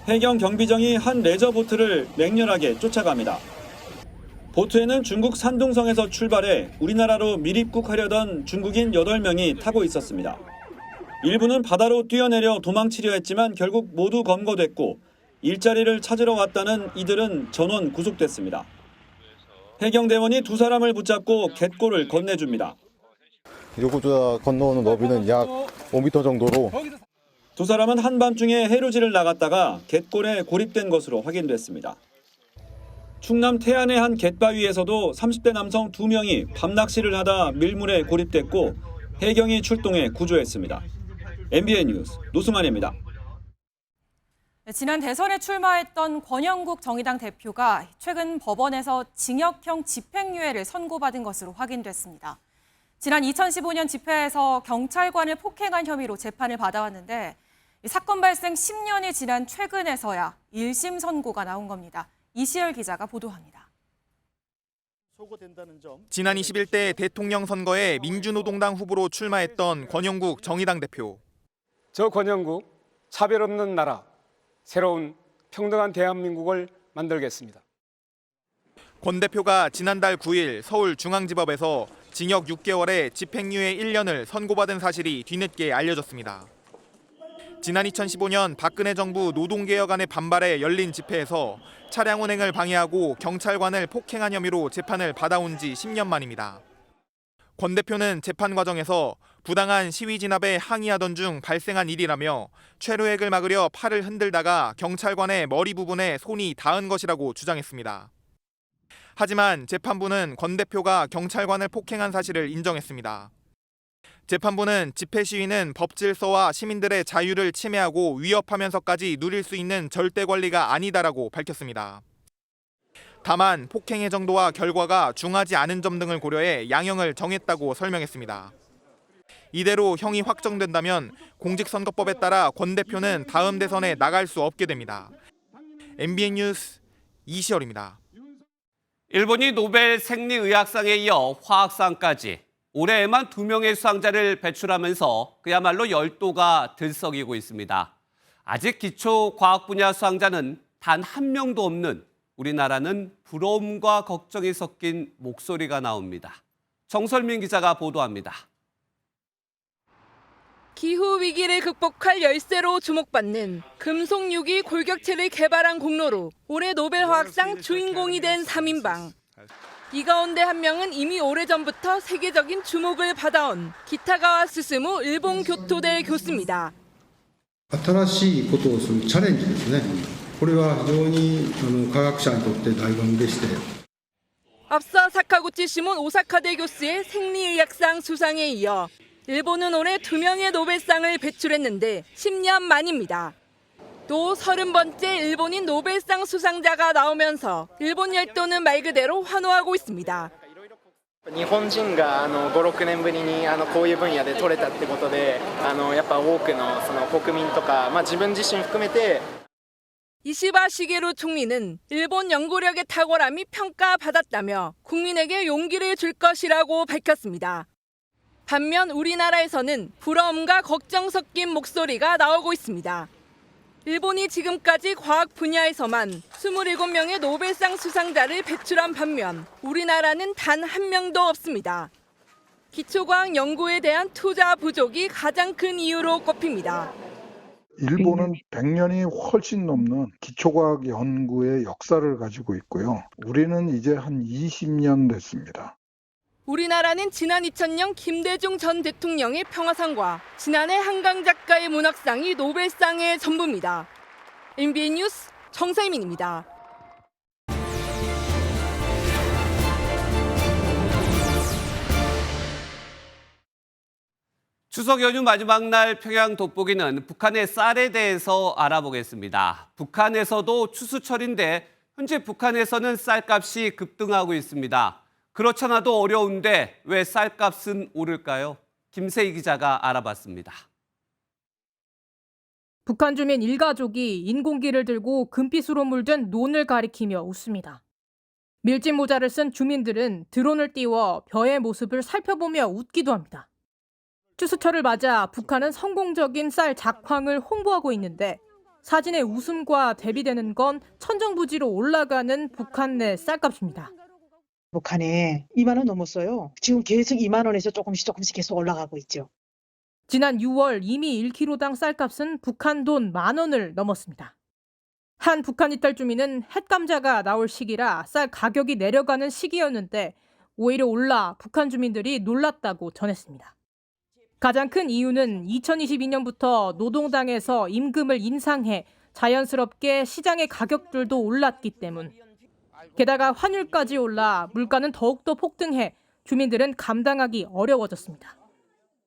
해경 경비정이 한 레저보트를 맹렬하게 쫓아갑니다. 보트에는 중국 산둥성에서 출발해 우리나라로 밀입국하려던 중국인 8명이 타고 있었습니다. 일부는 바다로 뛰어내려 도망치려 했지만 결국 모두 검거됐고 일자리를 찾으러 왔다는 이들은 전원 구속됐습니다. 해경대원이 2사람을 붙잡고 갯골을 건네줍니다.
요구조차 건너오는 너비는 약 5m 정도로
2사람은 한밤중에 해루지를 나갔다가 갯골에 고립된 것으로 확인됐습니다. 충남 태안의 한 갯바위에서도 30대 남성 2명이 밤낚시를 하다 밀물에 고립됐고 해경이 출동해 구조했습니다. MBN 뉴스 노승환입니다.
지난 대선에 출마했던 권영국 정의당 대표가 최근 법원에서 징역형 집행유예를 선고받은 것으로 확인됐습니다. 지난 2015년 집회에서 경찰관을 폭행한 혐의로 재판을 받아왔는데 사건 발생 10년이 지난 최근에서야 1심 선고가 나온 겁니다. 이시열 기자가 보도합니다.
지난 21대 대통령 선거에 민주노동당 후보로 출마했던 권영국 정의당 대표.
저 권영국 차별 없는 나라, 새로운 평등한 대한민국을 만들겠습니다.
권 대표가 지난달 9일 서울중앙지법에서 징역 6개월에 집행유예 1년을 선고받은 사실이 뒤늦게 알려졌습니다. 지난 2015년 박근혜 정부 노동개혁안에 반발해 열린 집회에서 차량 운행을 방해하고 경찰관을 폭행한 혐의로 재판을 받아온 지 10년 만입니다. 권 대표는 재판 과정에서 부당한 시위 진압에 항의하던 중 발생한 일이라며 최루액을 막으려 팔을 흔들다가 경찰관의 머리 부분에 손이 닿은 것이라고 주장했습니다. 하지만 재판부는 권 대표가 경찰관을 폭행한 사실을 인정했습니다. 재판부는 집회 시위는 법 질서와 시민들의 자유를 침해하고 위협하면서까지 누릴 수 있는 절대 권리가 아니다라고 밝혔습니다. 다만 폭행의 정도와 결과가 중하지 않은 점 등을 고려해 양형을 정했다고 설명했습니다. 이대로 형이 확정된다면 공직선거법에 따라 권 대표는 다음 대선에 나갈 수 없게 됩니다. MBN 뉴스 이시열입니다.
일본이 노벨 생리의학상에 이어 화학상까지 올해에만 2명의 수상자를 배출하면서 그야말로 열도가 들썩이고 있습니다. 아직 기초 과학 분야 수상자는 단 1명도 없는 우리나라는 부러움과 걱정이 섞인 목소리가 나옵니다. 정설민 기자가 보도합니다.
기후 위기를 극복할 열쇠로 주목받는 금속 유기 골격체를 개발한 공로로 올해 노벨 화학상 주인공이 된 3인방. 이 가운데 한 명은 이미 오래전부터 세계적인 주목을 받아온 기타가와 스스무 일본 교토대 교수입니다.
新しいことをするチャレンジですね。これは非常に科学者にとって醍醐味でして。
앞서 사카구치 시몬 오사카대 교수의 생리의학상 수상에 이어 일본은 올해 2명의 노벨상을 배출했는데 10년 만입니다. 또 30번째 일본인 노벨상 수상자가 나오면서 일본 열도는 말 그대로 환호하고 있습니다.
日本人が5、6年ぶりにこういう分野で取れたってことで、やっぱ多くのその国民とか、自分自身含めて
이시바 시게루 총리는 일본 연구력의 탁월함이 평가받았다며 국민에게 용기를 줄 것이라고 밝혔습니다. 반면 우리나라에서는 부러움과 걱정 섞인 목소리가 나오고 있습니다. 일본이 지금까지 과학 분야에서만 27명의 노벨상 수상자를 배출한 반면 우리나라는 단 1명도 없습니다. 기초과학 연구에 대한 투자 부족이 가장 큰 이유로 꼽힙니다.
일본은 100년이 훨씬 넘는 기초과학 연구의 역사를 가지고 있고요. 우리는 이제 한 20년 됐습니다.
우리나라는 지난 2000년 김대중 전 대통령의 평화상과 지난해 한강 작가의 문학상이 노벨상의 전부입니다. MBN 뉴스 정세민입니다.
추석 연휴 마지막 날 평양 돋보기는 북한의 쌀에 대해서 알아보겠습니다. 북한에서도 추수철인데 현재 북한에서는 쌀값이 급등하고 있습니다. 그렇잖아도 어려운데 왜 쌀값은 오를까요? 김세희 기자가 알아봤습니다.
북한 주민 일가족이 인공기를 들고 금빛으로 물든 논을 가리키며 웃습니다. 밀짚 모자를 쓴 주민들은 드론을 띄워 벼의 모습을 살펴보며 웃기도 합니다. 추수철을 맞아 북한은 성공적인 쌀 작황을 홍보하고 있는데 사진의 웃음과 대비되는 건 천정부지로 올라가는 북한 내 쌀값입니다.
북한에 2만 원 넘었어요. 지금 계속 2만 원에서 조금씩 계속 올라가고 있죠.
지난 6월 이미 1kg당 쌀값은 북한 돈 10,000원을 넘었습니다. 한 북한 이탈 주민은 햇감자가 나올 시기라 쌀 가격이 내려가는 시기였는데 오히려 올라 북한 주민들이 놀랐다고 전했습니다. 가장 큰 이유는 2022년부터 노동당에서 임금을 인상해 자연스럽게 시장의 가격들도 올랐기 때문. 게다가 환율까지 올라 물가는 더욱더 폭등해 주민들은 감당하기 어려워졌습니다.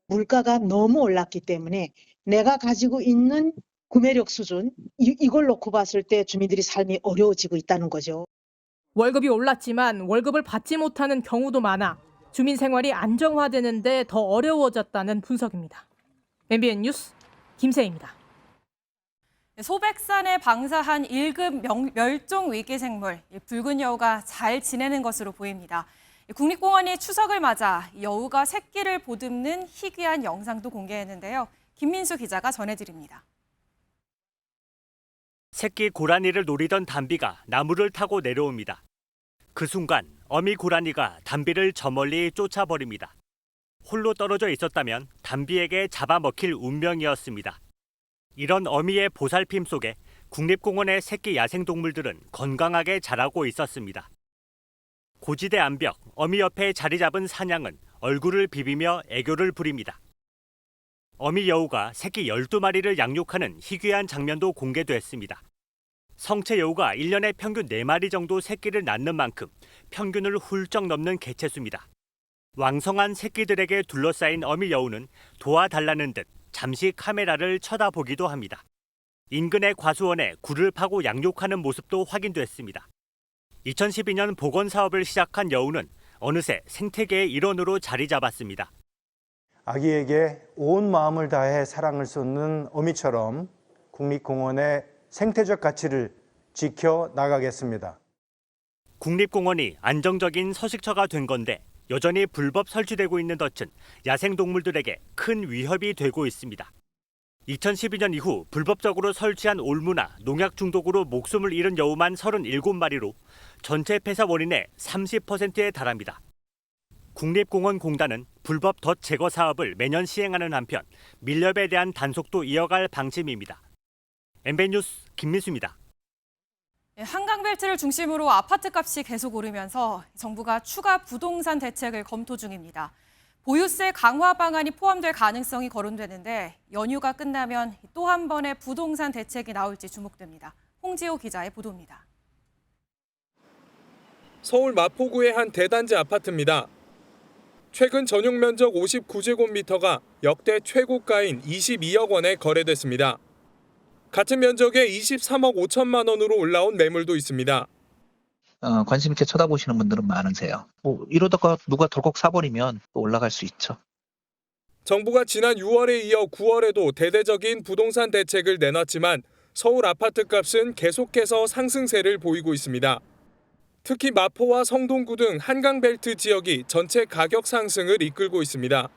물가가 너무 올랐기 때문에 내가 가지고 있는 구매력 수준 이걸 놓고 봤을 때 주민들이 삶이 어려워지고 있다는 거죠.
월급이 올랐지만 월급을 받지 못하는 경우도 많아 주민 생활이 안정화되는데 더 어려워졌다는 분석입니다. MBN 뉴스 김세희입니다.
소백산에 방사한 1급 멸종 위기 생물 붉은 여우가 잘 지내는 것으로 보입니다. 국립공원이 추석을 맞아 여우가 새끼를 보듬는 희귀한 영상도 공개했는데요. 김민수 기자가 전해드립니다.
새끼 고라니를 노리던 담비가 나무를 타고 내려옵니다. 그 순간 어미 고라니가 담비를 저 멀리 쫓아버립니다. 홀로 떨어져 있었다면 담비에게 잡아먹힐 운명이었습니다. 이런 어미의 보살핌 속에 국립공원의 새끼 야생동물들은 건강하게 자라고 있었습니다. 고지대 암벽, 어미 옆에 자리 잡은 사냥은 얼굴을 비비며 애교를 부립니다. 어미 여우가 새끼 12마리를 양육하는 희귀한 장면도 공개됐습니다. 성체 여우가 1년에 평균 4마리 정도 새끼를 낳는 만큼 평균을 훌쩍 넘는 개체수입니다. 왕성한 새끼들에게 둘러싸인 어미 여우는 도와달라는 듯 잠시 카메라를 쳐다보기도 합니다. 인근의 과수원에 굴을 파고 양육하는 모습도 확인됐습니다. 2012년 복원 사업을 시작한 여우는 어느새 생태계의 일원으로 자리 잡았습니다.
아기에게 온 마음을 다해 사랑을 쏟는 어미처럼 국립공원의 생태적 가치를 지켜 나가겠습니다.
국립공원이 안정적인 서식처가 된 건데 여전히 불법 설치되고 있는 덫은 야생동물들에게 큰 위협이 되고 있습니다. 2012년 이후 불법적으로 설치한 올무나 농약 중독으로 목숨을 잃은 여우만 37마리로 전체 폐사 원인의 30%에 달합니다. 국립공원공단은 불법 덫 제거 사업을 매년 시행하는 한편 밀렵에 대한 단속도 이어갈 방침입니다. MBN 뉴스 김민수입니다.
한강벨트를 중심으로 아파트값이 계속 오르면서 정부가 추가 부동산 대책을 검토 중입니다. 보유세 강화 방안이 포함될 가능성이 거론되는데 연휴가 끝나면 또 한 번의 부동산 대책이 나올지 주목됩니다. 홍지호 기자의 보도입니다.
서울 마포구의 한 대단지 아파트입니다. 최근 전용 면적 59제곱미터가 역대 최고가인 22억 원에 거래됐습니다. 같은 면적에 23억 5천만 원으로 올라온 매물도 있습니다.
관심 있게 쳐다보시는 분들은 많으세요. 이러다가 누가 덜컥 사버리면 또 올라갈 수 있죠.
정부가 지난 6월에 이어 9월에도 대대적인 부동산 대책을 내놨지만 서울 아파트값은 계속해서 상승세를 보이고 있습니다. 특히 마포와 성동구 등 한강벨트 지역이 전체 가격 상승을 이끌고 있습니다.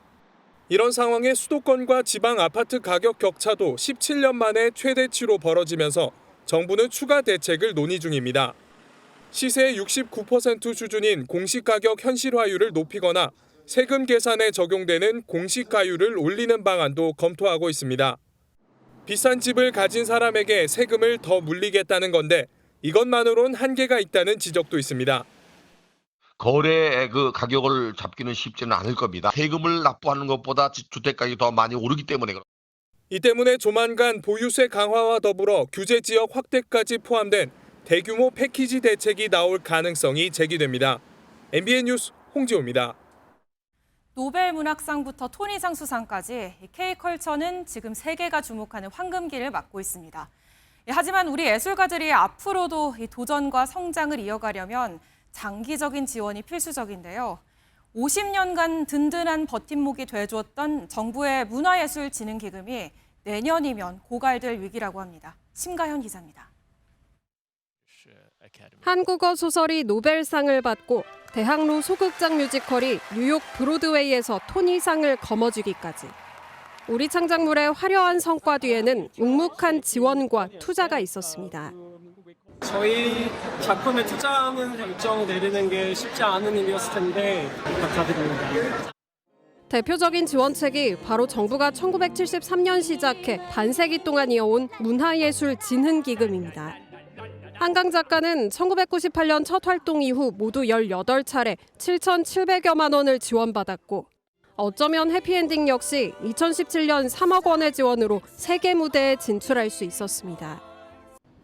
이런 상황에 수도권과 지방 아파트 가격 격차도 17년 만에 최대치로 벌어지면서 정부는 추가 대책을 논의 중입니다. 시세의 69% 수준인 공시가격 현실화율을 높이거나 세금 계산에 적용되는 공시가율을 올리는 방안도 검토하고 있습니다. 비싼 집을 가진 사람에게 세금을 더 물리겠다는 건데 이것만으론 한계가 있다는 지적도 있습니다.
거래 그 가격을 잡기는 쉽지는 않을 겁니다. 세금을 납부하는 것보다 주택가격이 더 많이 오르기 때문에.
이 때문에 조만간 보유세 강화와 더불어 규제 지역 확대까지 포함된 대규모 패키지 대책이 나올 가능성이 제기됩니다. MBN 뉴스 홍지호입니다.
노벨문학상부터 토니상 수상까지 K컬처는 지금 세계가 주목하는 황금기를 맞고 있습니다. 하지만 우리 예술가들이 앞으로도 이 도전과 성장을 이어가려면 장기적인 지원이 필수적인데요. 50년간 든든한 버팀목이 돼주었던 정부의 문화예술진흥기금이 내년이면 고갈될 위기라고 합니다. 심가현 기자입니다.
한국어 소설이 노벨상을 받고 대학로 소극장 뮤지컬이 뉴욕 브로드웨이에서 토니상을 거머쥐기까지. 우리 창작물의 화려한 성과 뒤에는 묵묵한 지원과 투자가 있었습니다.
저희 작품에 투자하는 결정 내리는 게 쉽지 않은 일이었을 텐데 감사드립니다.
대표적인 지원책이 바로 정부가 1973년 시작해 반세기 동안 이어온 문화예술진흥기금입니다. 한강 작가는 1998년 첫 활동 이후 모두 18차례 7,700여만 원을 지원받았고 어쩌면 해피엔딩 역시 2017년 3억 원의 지원으로 세계 무대에 진출할 수 있었습니다.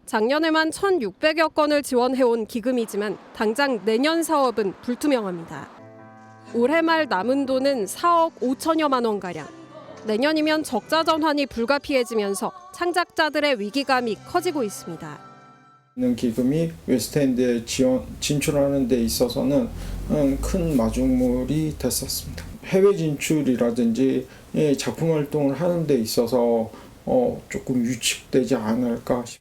작년에만 1,600여 건을 지원해온 기금이지만 당장 내년 사업은 불투명합니다. 올해 말 남은 돈은 4억 5천여만 원가량. 내년이면 적자 전환이 불가피해지면서 창작자들의 위기감이 커지고 있습니다.
기금이 웨스트엔드에 진출하는 데 있어서는 큰 마중물이 됐었습니다. 해외 진출이라든지 작품 활동을 하는 데 있어서 조금 위축되지 않을까 싶습니다.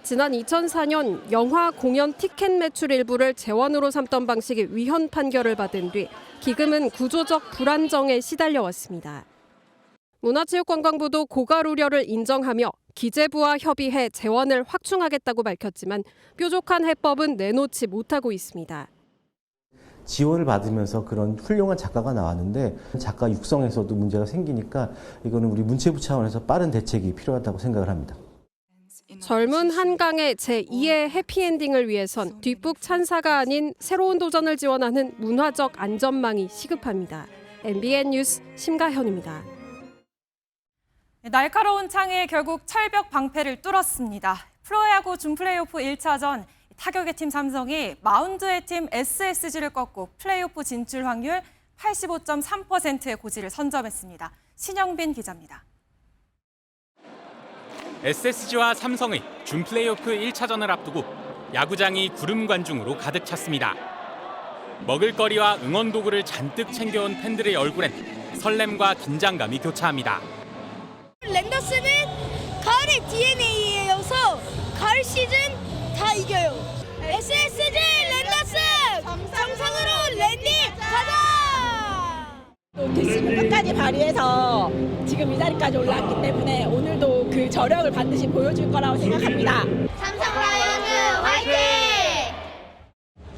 지난 2004년 영화 공연 티켓 매출 일부를 재원으로 삼던 방식이 위헌 판결을 받은 뒤 기금은 구조적 불안정에 시달려왔습니다. 문화체육관광부도 고갈 우려를 인정하며 기재부와 협의해 재원을 확충하겠다고 밝혔지만 뾰족한 해법은 내놓지 못하고 있습니다.
지원을 받으면서 그런 훌륭한 작가가 나왔는데 작가 육성에서도 문제가 생기니까 이거는 우리 문체부 차원에서 빠른 대책이 필요하다고 생각을 합니다.
젊은 한강의 제2의 해피엔딩을 위해선 뒷북 찬사가 아닌 새로운 도전을 지원하는 문화적 안전망이 시급합니다. MBN 뉴스 심가현입니다.
날카로운 창에 결국 철벽 방패를 뚫었습니다. 프로야구 준플레이오프 1차전 타격의 팀 삼성이 마운드의 팀 SSG를 꺾고 플레이오프 진출 확률 85.3%의 고지를 선점했습니다. 신영빈 기자입니다.
SSG와 삼성의 준플레이오프 1차전을 앞두고 야구장이 구름 관중으로 가득 찼습니다. 먹을거리와 응원 도구를 잔뜩 챙겨온 팬들의 얼굴엔 설렘과 긴장감이 교차합니다.
랜더스는 가을의 DNA여서 가을 시즌 다 이겨요. SSG 랜더스 정상으로 랜딩 가자!
못했으면 끝까지 발휘해서 지금 이 자리까지 올라왔기 때문에 오늘도 그 저력을 반드시 보여줄 거라고 생각합니다.
삼성 라이온즈 화이팅!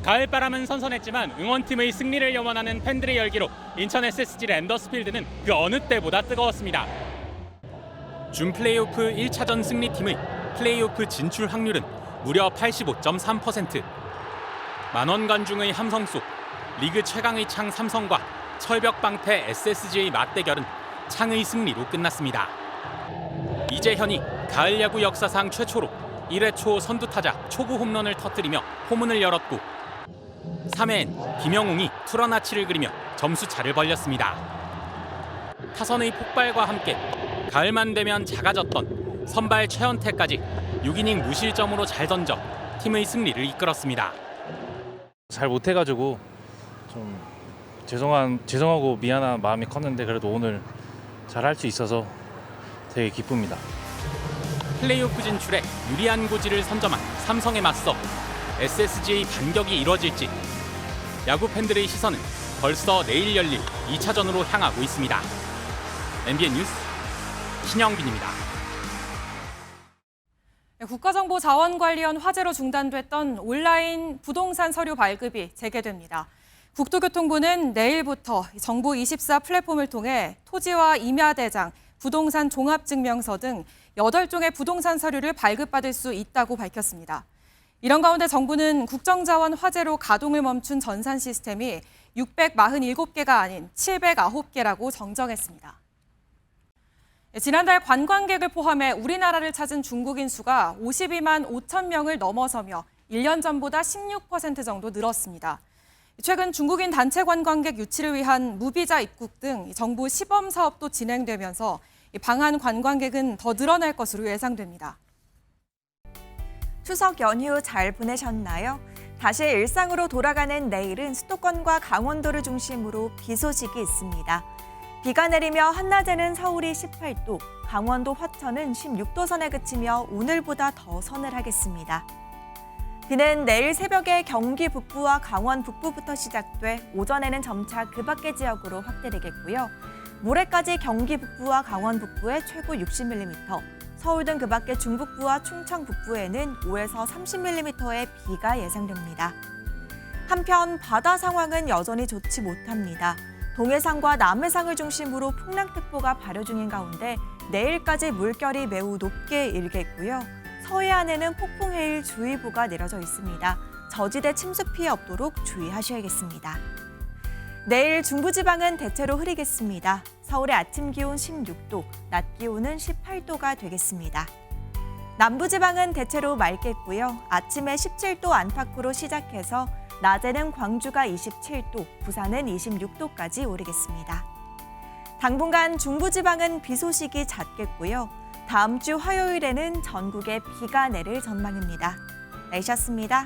가을바람은 선선했지만 응원팀의 승리를 염원하는 팬들의 열기로 인천 SSG 랜더스필드는 그 어느 때보다 뜨거웠습니다. 준 플레이오프 1차전 승리팀의 플레이오프 진출 확률은 무려 85.3%. 만원 관중의 함성 속 리그 최강의 창 삼성과 철벽방패 SSG의 맞대결은 창의 승리로 끝났습니다. 이재현이 가을 야구 역사상 최초로 1회 초 선두타자 초구 홈런을 터뜨리며 포문을 열었고 3회엔 김영웅이 투런 아치를 그리며 점수차를 벌렸습니다. 타선의 폭발과 함께 가을만 되면 작아졌던 선발 최연태까지 6이닝 무실점으로 잘 던져 팀의 승리를 이끌었습니다.
잘 못해가지고 좀 죄송하고 미안한 마음이 컸는데 그래도 오늘 잘할 수 있어서 되게 기쁩니다.
플레이오프 진출에 유리한 고지를 선점한 삼성에 맞서 SSG의 반격이 이뤄질지 야구 팬들의 시선은 벌써 내일 열릴 2차전으로 향하고 있습니다. MBN 뉴스 신영빈입니다.
국가정보자원관리원 화재로 중단됐던 온라인 부동산 서류 발급이 재개됩니다. 국토교통부는 내일부터 정부24 플랫폼을 통해 토지와 임야대장, 부동산 종합증명서 등 8종의 부동산 서류를 발급받을 수 있다고 밝혔습니다. 이런 가운데 정부는 국정자원 화재로 가동을 멈춘 전산 시스템이 647개가 아닌 709개라고 정정했습니다. 지난달 관광객을 포함해 우리나라를 찾은 중국인 수가 52만 5천 명을 넘어서며 1년 전보다 16% 정도 늘었습니다. 최근 중국인 단체 관광객 유치를 위한 무비자 입국 등 정부 시범 사업도 진행되면서 방한 관광객은 더 늘어날 것으로 예상됩니다.
추석 연휴 잘 보내셨나요? 다시 일상으로 돌아가는 내일은 수도권과 강원도를 중심으로 비 소식이 있습니다. 비가 내리며 한낮에는 서울이 18도, 강원도 화천은 16도 선에 그치며 오늘보다 더 서늘하겠습니다. 비는 내일 새벽에 경기 북부와 강원 북부부터 시작돼 오전에는 점차 그 밖의 지역으로 확대되겠고요. 모레까지 경기 북부와 강원 북부에 최고 60mm, 서울 등 그 밖의 중북부와 충청 북부에는 5에서 30mm의 비가 예상됩니다. 한편 바다 상황은 여전히 좋지 못합니다. 동해상과 남해상을 중심으로 풍랑특보가 발효 중인 가운데 내일까지 물결이 매우 높게 일겠고요. 서해안에는 폭풍해일 주의보가 내려져 있습니다. 저지대 침수 피해 없도록 주의하셔야겠습니다. 내일 중부지방은 대체로 흐리겠습니다. 서울의 아침 기온 16도, 낮 기온은 18도가 되겠습니다. 남부지방은 대체로 맑겠고요. 아침에 17도 안팎으로 시작해서 낮에는 광주가 27도, 부산은 26도까지 오르겠습니다. 당분간 중부지방은 비 소식이 잦겠고요. 다음 주 화요일에는 전국에 비가 내릴 전망입니다. 날씨였습니다.